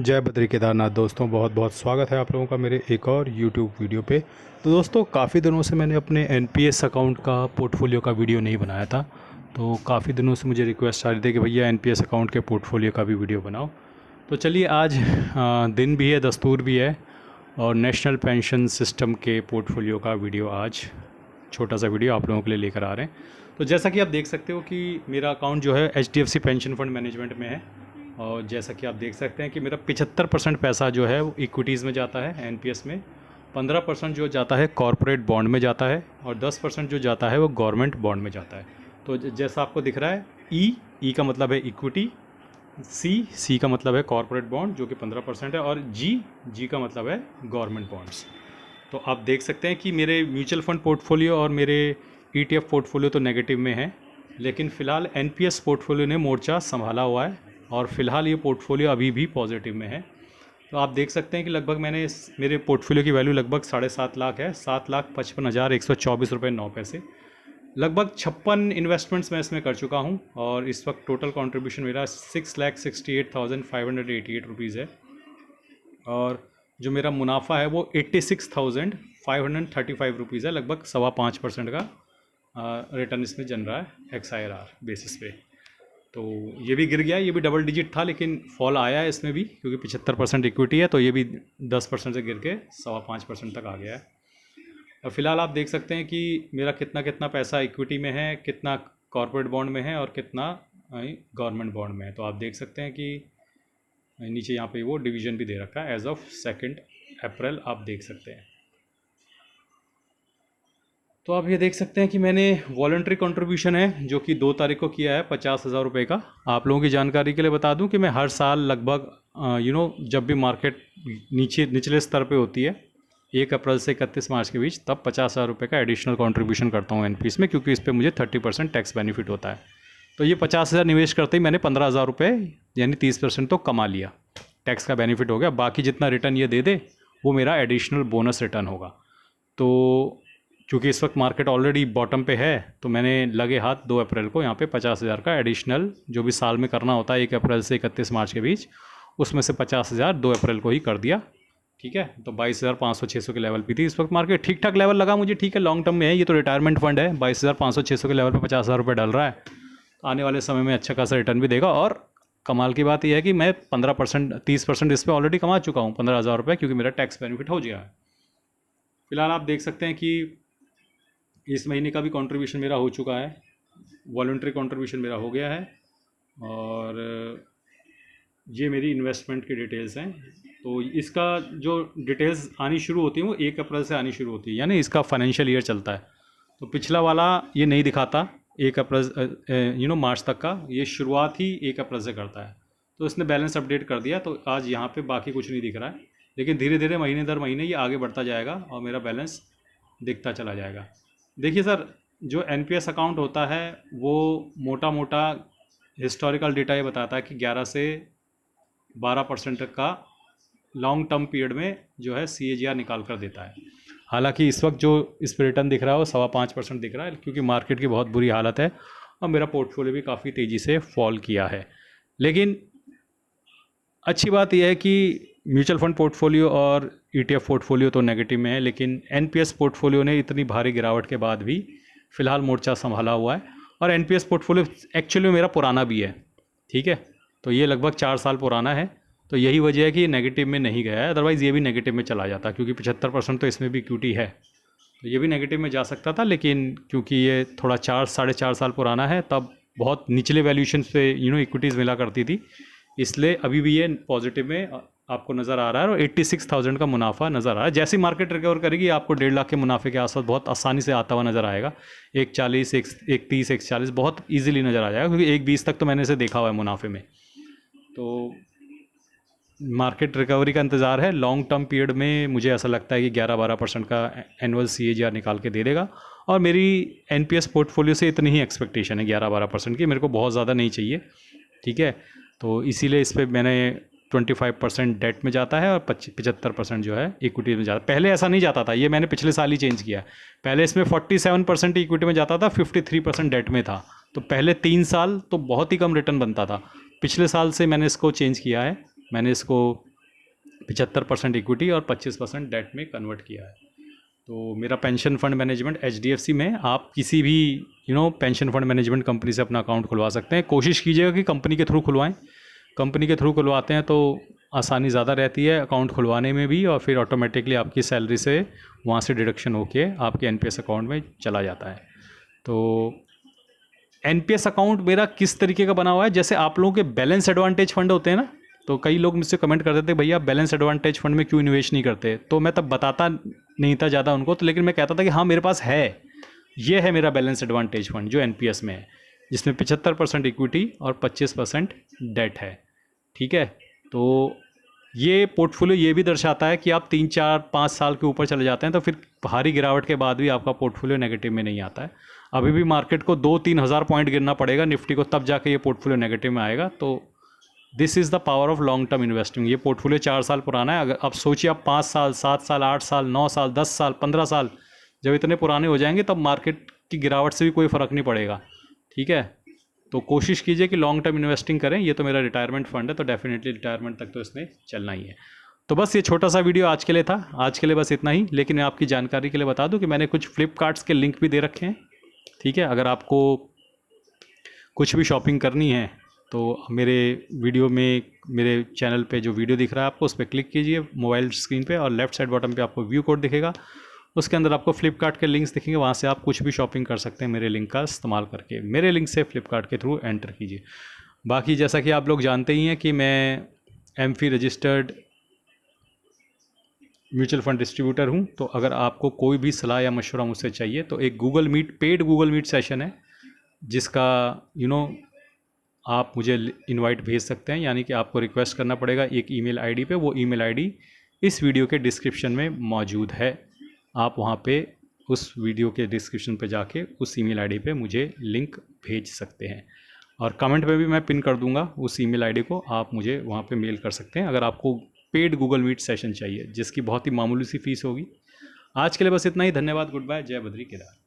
जय बद्री केदारनाथ दोस्तों, बहुत बहुत स्वागत है आप लोगों का मेरे एक और यूट्यूब वीडियो पे। तो दोस्तों, काफ़ी दिनों से मैंने अपने एनपीएस अकाउंट का पोर्टफोलियो का वीडियो नहीं बनाया था। तो काफ़ी दिनों से मुझे रिक्वेस्ट आ रही थी कि भैया एनपीएस अकाउंट के पोर्टफोलियो का भी वीडियो बनाओ। तो चलिए, आज दिन भी है, दस्तूर भी है, और नेशनल पेंशन सिस्टम के पोर्टफोलियो का वीडियो आज छोटा सा वीडियो आप लोगों के लिए लेकर आ रहे हैं। तो जैसा कि आप देख सकते हो कि मेरा अकाउंट जो है एचडीएफसी पेंशन फंड मैनेजमेंट में है, और जैसा कि आप देख सकते हैं कि मेरा 75% पैसा जो है वो इक्विटीज़ में जाता है एनपीएस में, 15% जो जाता है कॉरपोरेट बॉन्ड में जाता है, और 10% जो जाता है वो गवर्नमेंट बॉन्ड में जाता है। तो जैसा आपको दिख रहा है, ई का मतलब है इक्विटी, सी का मतलब है कॉरपोरेट बॉन्ड जो कि 15% है, और जी का मतलब है गवर्नमेंट बॉन्ड्स। तो आप देख सकते हैं कि मेरे म्यूचुअल फंड पोर्टफोलियो और मेरे ईटीएफ पोर्टफोलियो तो नेगेटिव में है, लेकिन फ़िलहाल एनपीएस पोर्टफोलियो ने मोर्चा संभाला हुआ है, और फ़िलहाल ये पोर्टफोलियो अभी भी पॉजिटिव में है। तो आप देख सकते हैं कि लगभग मेरे पोर्टफोलियो की वैल्यू लगभग 7.5 लाख है, 7,55,124 रुपये 9 पैसे। लगभग 56 इन्वेस्टमेंट्स मैं इसमें कर चुका हूँ, और इस वक्त टोटल कंट्रीब्यूशन मेरा 6,68,588 रुपीज़ है, और जो मेरा मुनाफा है वो 86,535 रुपीज़ है। लगभग 5.25% का रिटर्न इसमें जन रहा है XIRR बेसिस पे। तो ये भी गिर गया, ये भी डबल डिजिट था, लेकिन फॉल आया है इसमें भी, क्योंकि 75% इक्विटी है, तो ये भी 10% से गिर के 5.25% तक आ गया है। और फिलहाल आप देख सकते हैं कि मेरा कितना कितना पैसा इक्विटी में है, कितना कॉर्पोरेट बॉन्ड में है, और कितना गवर्नमेंट बॉन्ड में है। तो आप देख सकते हैं कि नीचे यहाँ पे वो डिवीज़न भी दे रखा है, एज ऑफ 2 अप्रैल आप देख सकते हैं। तो आप ये देख सकते हैं कि मैंने वॉलंटरी कंट्रीब्यूशन है जो कि 2 तारीख को किया है 50,000 रुपये का। आप लोगों की जानकारी के लिए बता दूं कि मैं हर साल लगभग जब भी मार्केट निचले स्तर पे होती है 1 अप्रैल से 31 मार्च के बीच, तब 50,000 रुपये का एडिशनल कंट्रीब्यूशन करता हूँ एनपीएस में, क्योंकि इस पर मुझे 30% टैक्स बेनिफिट होता है। तो ये 50,000 निवेश करते ही मैंने 15,000 रुपये यानी 30% तो कमा लिया, टैक्स का बेनिफिट हो गया। बाकी जितना रिटर्न ये दे दे वो मेरा एडिशनल बोनस रिटर्न होगा। तो क्योंकि इस वक्त मार्केट ऑलरेडी बॉटम पे है, तो मैंने लगे हाथ 2 अप्रैल को यहाँ पे 50,000 का एडिशनल जो भी साल में करना होता है 1 अप्रैल से 31 मार्च के बीच, उसमें से 50,000 2 अप्रैल को ही कर दिया। ठीक है, तो 22,500-600 के लेवल पे थी इस वक्त मार्केट। ठीक ठाक लेवल लगा मुझे, ठीक है, लॉन्ग टर्म में है, ये तो रिटायरमेंट फंड है। 22,500-600 के लेवल पर 50,000 रुपये डल रहा है, आने वाले समय में अच्छा खासा रिटर्न भी देगा। और कमाल की बात यह है कि मैं 15% 30% इस पर ऑलरेडी कमा चुका हूँ, 15,000 रुपये, क्योंकि मेरा टैक्स बेनिफिट हो गया है। फिलहाल आप देख सकते हैं कि इस महीने का भी कंट्रीब्यूशन मेरा हो चुका है, वॉलंटरी कंट्रीब्यूशन मेरा हो गया है, और ये मेरी इन्वेस्टमेंट की डिटेल्स हैं। तो इसका जो डिटेल्स आनी शुरू होती हैं वो 1 अप्रैल से आनी शुरू होती है, यानी इसका फाइनेंशियल ईयर चलता है। तो पिछला वाला ये नहीं दिखाता 1 अप्रैल मार्च तक का, ये शुरुआत ही 1 अप्रैल से करता है। तो इसने बैलेंस अपडेट कर दिया, तो आज यहाँ पे बाकी कुछ नहीं दिख रहा है, लेकिन धीरे धीरे महीने दर महीने ये आगे बढ़ता जाएगा और मेरा बैलेंस दिखता चला जाएगा। देखिए सर, जो एनपीएस अकाउंट होता है वो मोटा मोटा हिस्टोरिकल डेटा ये बताता है कि 11 से 12% तक का लॉन्ग टर्म पीरियड में जो है CAGR निकाल कर देता है। हालांकि इस वक्त जो इस पर रिटर्न दिख रहा है वो 5.25% दिख रहा है, क्योंकि मार्केट की बहुत बुरी हालत है और मेरा पोर्टफोलियो भी काफ़ी तेज़ी से फॉल किया है। लेकिन अच्छी बात यह है कि म्यूचुअल फंड पोर्टफोलियो और ETF पोर्टफोलियो तो नेगेटिव में है, लेकिन एनपीएस पोर्टफोलियो ने इतनी भारी गिरावट के बाद भी फ़िलहाल मोर्चा संभाला हुआ है। और एनपीएस पोर्टफोलियो एक्चुअली में मेरा पुराना भी है, ठीक है, तो ये लगभग 4 साल पुराना है। तो यही वजह है कि ये नेगेटिव में नहीं गया है, अदरवाइज़ ये भी नेगेटिव में चला जाता, क्योंकि 75% तो इसमें भी इक्विटी है, तो ये भी नेगेटिव में जा सकता था। लेकिन क्योंकि ये थोड़ा 4-4.5 साल पुराना है, तब बहुत निचले वैल्यूशन पे इक्विटीज़ मिला करती थी, इसलिए अभी भी ये पॉजिटिव में आपको नज़र आ रहा है, और 86,000 का मुनाफा नज़र आ रहा है। जैसी मार्केट रिकवर करेगी आपको 1.5 लाख के मुनाफे के आसपास बहुत आसानी से आता हुआ नज़र आएगा। 1.40, 1.30, 1.40 बहुत ईजिली नज़र आ जाएगा, क्योंकि 1.20 तक तो मैंने इसे देखा हुआ है मुनाफे में। तो मार्केट रिकवरी का इंतज़ार है। लॉन्ग टर्म पीरियड में मुझे ऐसा लगता है कि 11-12% का एनुअल CAGR निकाल के दे देगा, और मेरी एनपीएस पोर्टफोलियो से इतनी ही एक्सपेक्टेशन है 11-12% की, मेरे को बहुत ज़्यादा नहीं चाहिए, ठीक है। तो इसीलिए इस पर मैंने 25% डेट में जाता है और 75% जो है इक्विटी में जाता है। पहले ऐसा नहीं जाता था, ये मैंने पिछले साल ही चेंज किया है। पहले इसमें 47% इक्विटी में जाता था, 53% डेट में था। तो पहले 3 साल तो बहुत ही कम रिटर्न बनता था। पिछले साल से मैंने इसको चेंज किया है, मैंने इसको 75% इक्विटी और 25% डेट में कन्वर्ट किया है। तो मेरा पेंशन फंड मैनेजमेंट HDFC में, आप किसी भी पेंशन फंड मैनेजमेंट कंपनी से अपना अकाउंट खुलवा सकते हैं। कोशिश कीजिएगा कि कंपनी के थ्रू खुलवाएं। कंपनी के थ्रू खुलवाते हैं तो आसानी ज़्यादा रहती है अकाउंट खुलवाने में भी, और फिर ऑटोमेटिकली आपकी सैलरी से वहाँ से डिडक्शन होके आपके NPS अकाउंट में चला जाता है। तो NPS अकाउंट मेरा किस तरीके का बना हुआ है, जैसे आप लोगों के बैलेंस एडवांटेज फंड होते हैं ना, तो कई लोग मुझसे कमेंट करते थे भैया बैलेंस एडवांटेज फंड में क्यों इन्वेस्ट नहीं करते, तो मैं तब बताता नहीं था ज़्यादा उनको, तो लेकिन मैं कहता था कि हाँ मेरे पास है, ये है मेरा बैलेंस एडवांटेज फंड जो NPS में है, जिसमें 75% इक्विटी और 25% डेट है। ठीक है, तो ये पोर्टफोलियो ये भी दर्शाता है कि आप 3, 4, 5 साल के ऊपर चले जाते हैं तो फिर भारी गिरावट के बाद भी आपका पोर्टफोलियो नेगेटिव में नहीं आता है। अभी भी मार्केट को 2-3 हज़ार पॉइंट गिरना पड़ेगा निफ्टी को, तब जाके ये पोर्टफोलियो नेगेटिव में आएगा। तो this is the power of long term investing. ये पोर्टफोलियो 4 साल पुराना है। अगर अब सोचिए आप 5 साल, 7 साल, 8 साल, 9 साल, 10 साल, 15 साल जब इतने पुराने हो जाएंगे तब मार्केट की गिरावट से भी कोई फ़र्क नहीं पड़ेगा। ठीक है, तो कोशिश कीजिए कि लॉन्ग टर्म इन्वेस्टिंग करें। ये तो मेरा रिटायरमेंट फंड है, तो डेफिनेटली रिटायरमेंट तक तो इसमें चलना ही है। तो बस ये छोटा सा वीडियो आज के लिए था, आज के लिए बस इतना ही। लेकिन मैं आपकी जानकारी के लिए बता दूं कि मैंने कुछ फ्लिपकार्ट्स के लिंक भी दे रखे हैं। ठीक है, अगर आपको कुछ भी शॉपिंग करनी है तो मेरे वीडियो में, मेरे चैनल पे जो वीडियो दिख रहा है आपको, उस पर क्लिक कीजिए मोबाइल स्क्रीन पे, और लेफ्ट साइड बॉटम पे आपको व्यू कोड दिखेगा, उसके अंदर आपको फ्लिपकार्ट के लिंक्स दिखेंगे, वहाँ से आप कुछ भी शॉपिंग कर सकते हैं मेरे लिंक का इस्तेमाल करके। मेरे लिंक से फ्लिपकार्ट के थ्रू एंटर कीजिए। बाकी जैसा कि आप लोग जानते ही हैं कि मैं MFI registered mutual fund distributor हूं। तो अगर आपको कोई भी सलाह या मशवरा मुझसे चाहिए तो एक पेड गूगल मीट सेशन है, जिसका आप मुझे इनवाइट भेज सकते हैं, यानी कि आपको रिक्वेस्ट करना पड़ेगा एक ईमेल आईडी पे। वो ईमेल आईडी इस वीडियो के डिस्क्रिप्शन में मौजूद है। आप वहाँ पे उस वीडियो के डिस्क्रिप्शन पे जाके उस ईमेल आईडी पे मुझे लिंक भेज सकते हैं, और कमेंट में भी मैं पिन कर दूंगा उस ईमेल आईडी को, आप मुझे वहाँ पे मेल कर सकते हैं अगर आपको पेड गूगल मीट सेशन चाहिए, जिसकी बहुत ही मामूली सी फीस होगी। आज के लिए बस इतना ही। धन्यवाद, गुड बाय, जय बद्री केदार।